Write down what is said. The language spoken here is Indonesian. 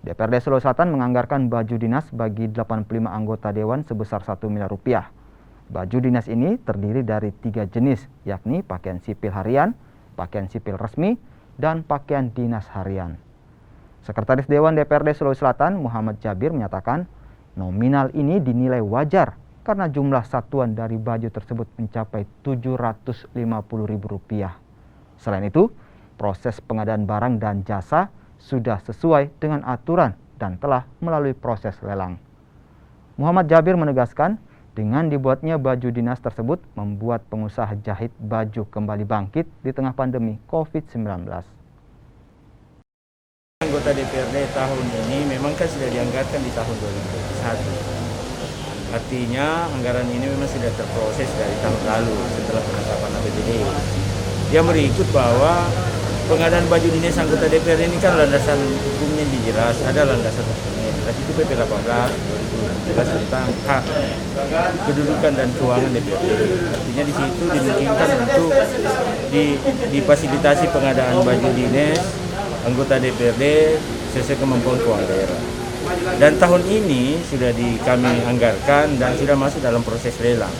DPRD Sulawesi Selatan menganggarkan baju dinas bagi 85 anggota dewan sebesar 1 miliar rupiah. Baju dinas ini terdiri dari 3 jenis, yakni pakaian sipil harian, pakaian sipil resmi, dan pakaian dinas harian. Sekretaris Dewan DPRD Sulawesi Selatan, Muhammad Jabir, menyatakan nominal ini dinilai wajar karena jumlah satuan dari baju tersebut mencapai Rp750.000. Selain itu, proses pengadaan barang dan jasa sudah sesuai dengan aturan dan telah melalui proses lelang. Muhammad Jabir menegaskan, dengan dibuatnya baju dinas tersebut membuat pengusaha jahit baju kembali bangkit di tengah pandemi COVID-19. Anggota DPRD tahun ini memang kan sudah dianggarkan di tahun 2021. Artinya anggaran ini memang sudah terproses dari tahun lalu setelah penetapan APBD. Dia berikut bahwa pengadaan baju dinas anggota DPR ini kan landasan hukumnya jelas, ada landasan hukumnya jelas, itu PP 18 2017 tentang hak kedudukan dan keuangan DPRD. Artinya di situ dimungkinkan untuk difasilitasi pengadaan baju dinas anggota DPRD sesuai kemampuan keuangan daerah. Dan tahun ini sudah kami anggarkan dan sudah masuk dalam proses lelang.